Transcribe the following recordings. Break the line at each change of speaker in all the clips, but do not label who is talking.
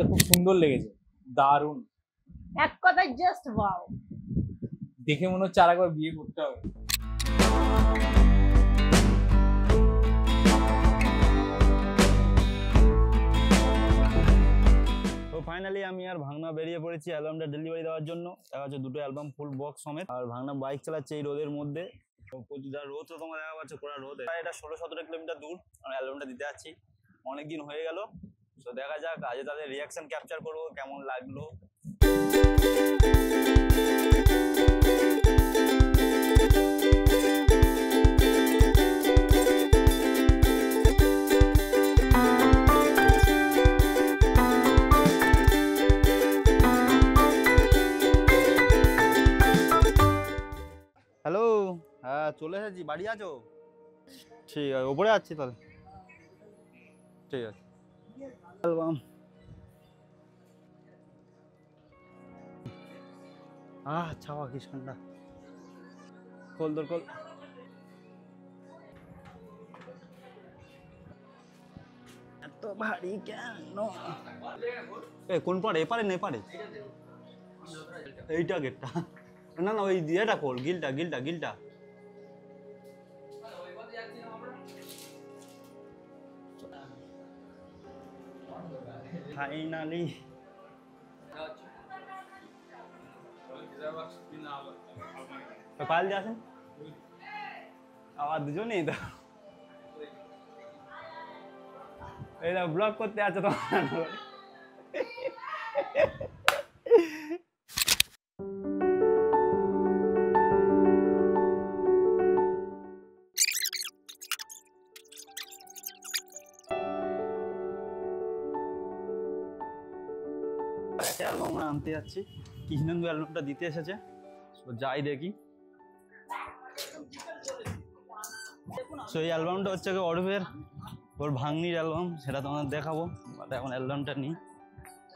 খুব সুন্দর লেগেছে, দারুণ,
এক কথায় জাস্ট ওয়াও।
দেখে মনে হচ্ছে আরেকবার বিয়ে করতে হবে।
তো ফাইনালি আমি আর ভাঙনা বেরিয়ে পড়েছি অ্যালবামটা ডেলিভারি দেওয়ার জন্য। দেখা যাচ্ছে দুটো অ্যালবাম ফুল বক্স সমেত। আর ভাঙনা বাইক চালাচ্ছে এই রোদের মধ্যে, যা রোদ তো তোমার দেখা পাচ্ছে কড়া রোদ। এটা 16-17 কিলোমিটার দূর আমি অ্যালবামটা দিতে যাচ্ছি, অনেকদিন হয়ে গেল। তো দেখা যাক আজকে তাদের রিয়াকশন ক্যাপচার করবো, কেমন লাগলো। হ্যালো, হ্যাঁ চলে এসেছি, বাড়ি আছো? ঠিক আছে, ওপরে আছি তাহলে, ঠিক আছে। অ্যালবাম ছাওয়া কি ঠান্ডা, খোল তোর খোল। এত ভারী কেন? কোন পারে, এপারে না এপারে? এইটা গেটটা না না, ওই এটা খোল, গিলটা গিলটা গিলটা। ফাইনালি পাল দিয়ে আসেন আবার দুজনেই তো এইটা ব্লগ করতে আছে তো। অ্যালবাম আনতে যাচ্ছি, কৃষ্ণেন্দু অ্যালবামটা দিতে এসেছে, তো যাই দেখি। সো এই অ্যালবামটা হচ্ছে অরূপের, ওর ভাঙনির অ্যালবাম, সেটা তোমাদের দেখাবো। এখন অ্যালবামটা নিই।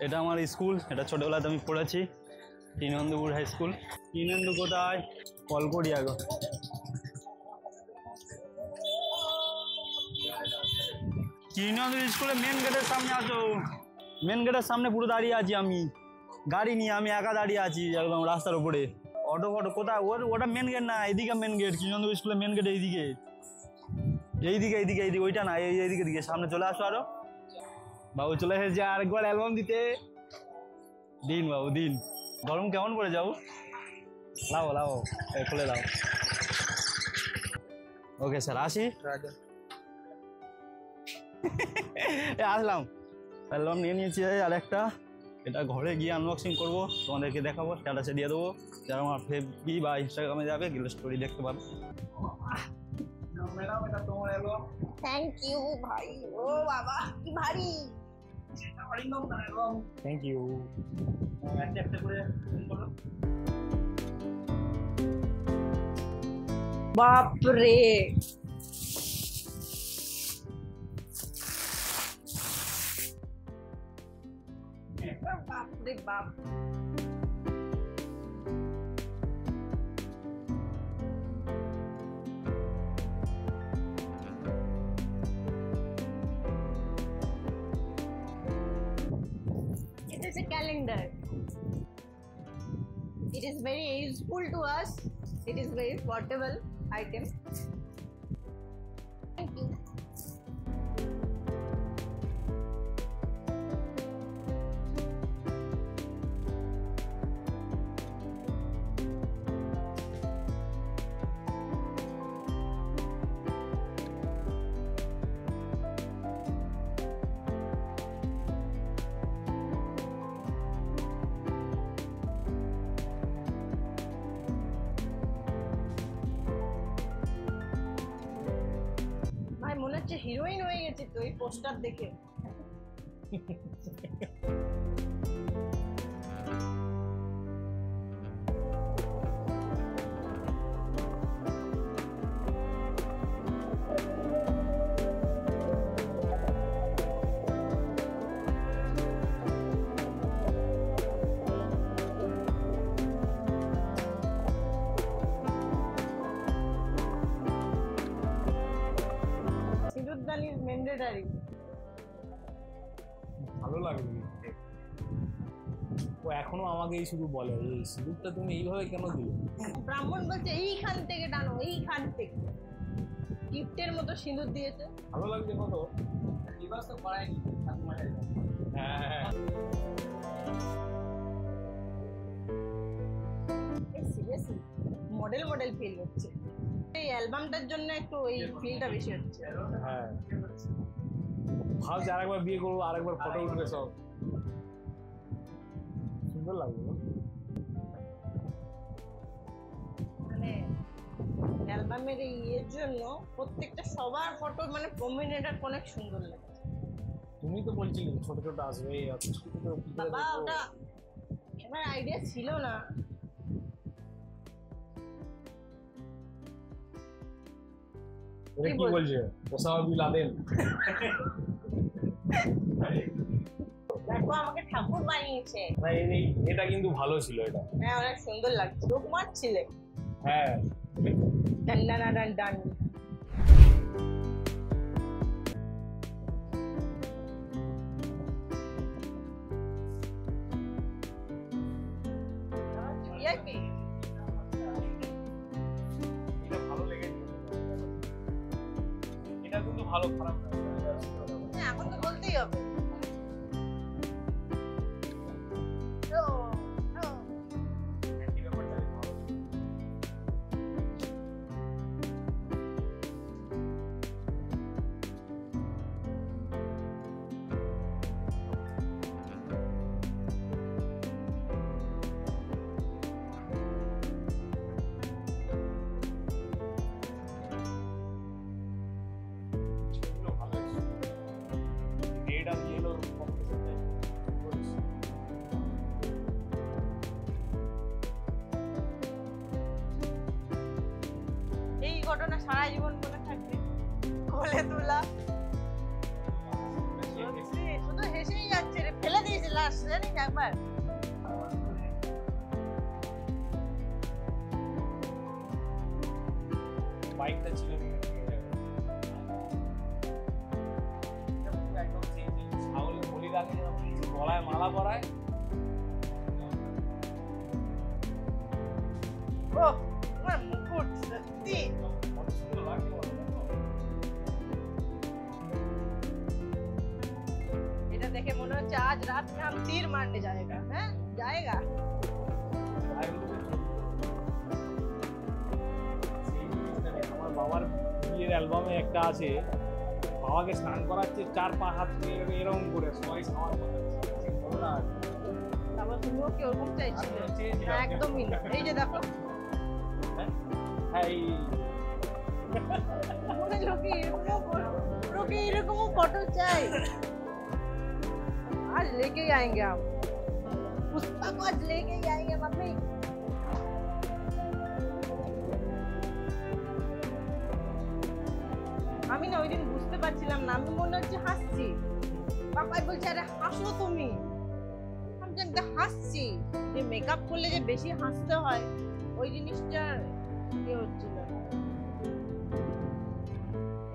এটা আমার স্কুল, এটা ছোটবেলাতে আমি পড়েছি, কৃষ্ণেন্দুপুর হাই স্কুল। কৃষ্ণেন্দু কোথায়? কল করি আগে। কৃষ্ণেন্দু স্কুলের মেন গেটের সামনে আছো, মেন গেটের সামনে পুরো দাঁড়িয়ে আছি আমি, গাড়ি নিয়ে আমি একা দাঁড়িয়ে আছি একদম রাস্তার উপরে। অটো ফটো কোথায়? ওটা মেন গেট না, এইদিকে মেন গেট, কৃষ্ণেন্দু স্কুলের মেন গেট এইদিকে, এইদিকে এইদিকে এইদিকে, ওইটা না, এইদিকে দিকে সামনে চলে আসো। আরো বাবু চলে এসেছে আরেকবার অ্যালবাম দিতে। দিন বাবু দিন। গরম কেমন পড়ে যাবো? লাও লাও, খুলে দাও। ওকে স্যার, আসি। আসলাম, অ্যালবাম নিয়ে নিয়েছি আর একটা, এটা ঘরে গিয়ে আনবক্সিং করবো, তোমাদেরকে দেখাবো, স্ট্যাটাসে দিয়ে দেবো, যারা আমার ফেসবুক বা ইনস্টাগ্রামে যাবে গেলে স্টোরি দেখতে পাবে।
থ্যাংক ইউ ভাই, ও বাবা কি ভারী।
Thank you. একটা করে
বাপরে, বাপরে বাপ। It is a calendar. It is very useful to us. It is very portable item. Thank you. মনে হচ্ছে হিরোইন হয়ে গেছে তো এই পোস্টার দেখে।
ভালো লাগলো। এখনো আমাকেই শুধু বলে এই সিঁদুরটা তুমি এইভাবে কেন দিলে।
ব্রাহ্মণ বলছে এইখান থেকে টানো, এইখান থেকে। গিফটের মতো সিঁদুর দিয়েছে।
ভালো লাগছে কত। রিভার্স তো করায়নি হ্যাঁ
সিরিয়াসলি মডেল মডেল ফিল হচ্ছে। এই অ্যালবামটার জন্য একটু এই ফিলটা বেশি হচ্ছে।
হ্যাঁ ভাবছি আরেকবার বিয়ে করবো, আরেকবার ফটো উঠবে সব। সুন্দর লাগবে
মানে অ্যালবামের এই ইয়ের জন্য প্রত্যেকটা সবার ফটো মানে প্রমিনেন্ট অনেক সুন্দর লাগে।
তুমি তো বলছিলে ছোট ছোট আসবে এই অত ছোট ছোট কি করে
বাবা
দেখবো?
ওটা আমার আইডিয়া ছিল না।
এটা কি বলছে ওসামা বিন লাদেন?
দেখো আমাকে ঠাকুর বানিয়েছে।
না এটা কিন্তু ভালো ছিল এটা।
হ্যাঁ অনেক সুন্দর লাগছে। লোক মারছিলে।
হ্যাঁ
ডান ডান ডান ডান। ভিআইপি
এটা ভালো লেগেছে। এটা কিন্তু ভালো, খারাপ না।
এখন তো বলতেই হবে।
এই ব্যাপারটা ভালো। ছবিগুলো ভালো এসেছে। রেড আর ইয়েলোর কম্বিনেশনটা করেছে।
এই ঘটনা সারা জীবন মনে থাকবে। কোলে তোলা সত্যি, শুধু হেসেই যাচ্ছে রে। ফেলে দিয়েছে লাস্ট জানিস একবার।
বাইকটা ছিল একদম সেই যে ছাগলের বলির আগে যেরকম গলায় মালা পরায়।
ও তোমার মুকুট সত্যি
কত সুন্দর লাগছে বলো।
এটা দেখে মনে হচ্ছে আজ রাত में हम तीर मारने जाएगा। হ্যাঁ जाएगा।
আমার বাবার বিয়ের অ্যালবামে একটা আছে, বাবাকে স্নান করাচ্ছে 4-5 হাত দিয়ে এরকম করে সবাই সামার
তারপর তুমিও কি ওরকম চাইছিলে? না, একদমই না। এই যে দেখো
হ্যাঁ এই
মনে লোকে এরকমও ফটো চাই। आज लेके ही आएंगे हम पुष्पा को, आज लेके ही आएंगे मम्मी। আমি না ওই দিন বুঝতে পারছিলাম না, আমি মনে হচ্ছে হাসছি। পাপাই বলছে আরে হাসো তুমি। আমি জানতে হাসছি, যে মেকআপ করলে যে বেশি হাসতে হয় ওই জিনিসটা ইয়ে হচ্ছিল না।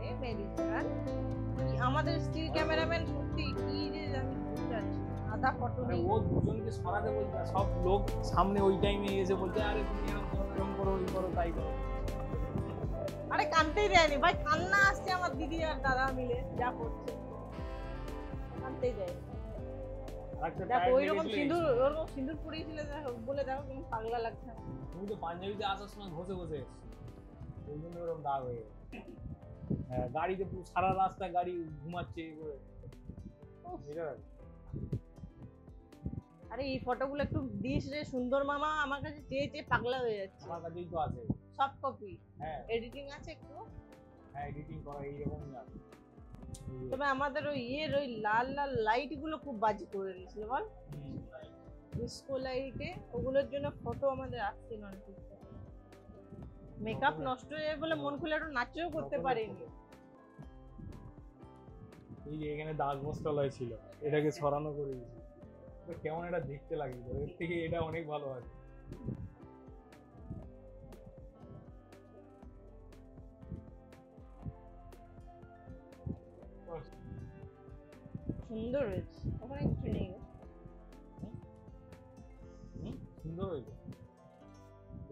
এ মেরি জান, আমাদের স্টিল ক্যামেরাম্যান সত্যি কি যে আমি বুঝতে পারছি না। আধা ফটো নেই।
ও দুজনকে সরাতে বলছে, সব লোক সামনে ওই টাইমে এসে বলছে আরে তুমি এরকম করো এই করো তাই করো।
আরে কানতেই দেয়নি ভাই, কান্না আসছে আমার দিদি আর দাদা মিলে যা করছে, কানতেই দেয়। দেখো ওইরকম সিঁদুর পরিয়েছিলে বলে দেখো কেমন পাগলা লাগছে।
তুমি তো পাঞ্জাবিতে আসার সময় ঘষে ঘষে এসছো, ওই জন্য ওরকম দাগ হয়ে গেছে। হ্যাঁ গাড়িতে পুরো সারা রাস্তা গাড়ি ঘুমাচ্ছে এই করে।
আরে এই ফটোগুলো একটু দিস রে সুন্দর মামা, আমার কাছে চেয়ে চেয়ে পাগলা হয়ে যাচ্ছে।
আমার কাছেই তো আছে
সফট কপি।
হ্যাঁ
এডিটিং আছে একটু।
হ্যাঁ এডিটিং করা এইরকমই আছে।
তবে আমাদের ওই ওই লাল লাল লাইট গুলো খুব বাজে করে দিয়েছিল বল, ডিসকো লাইটে। ওগুলোর জন্য ফটো আমাদের আসছিল না ঠিকঠাক। মেকআপ নষ্ট হয়ে যাবে বলে মন খুলে একটু নাচও করতে পারিনি।
এই যে এখানে দাগ মশলা ছিল, এটাকে সরানো করে দিয়েছি। কেমন এটা দেখতে লাগছিল, এর থেকে এটা অনেক ভালো আছে।
সুন্দর হয়েছে, ওখানে কিছু নেই।
সুন্দর হয়েছে।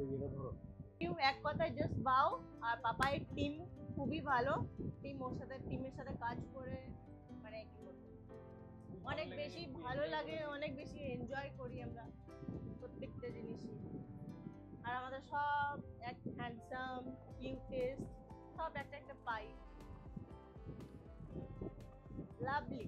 এই যেটা ধরো
টিম এক কথায় জাস্ট বাও। আর পাপায়ের টিম খুবই ভালো। টিমের সাথে কাজ করে মানে কি বলবো, অনেক বেশি ভালো লাগে, অনেক বেশি এনজয় করি আমরা প্রত্যেকটা জিনিসই। আর আমাদের সব এক হ্যান্ডসাম কিউটেস্ট সব একটা একটা পাই। লাভলি।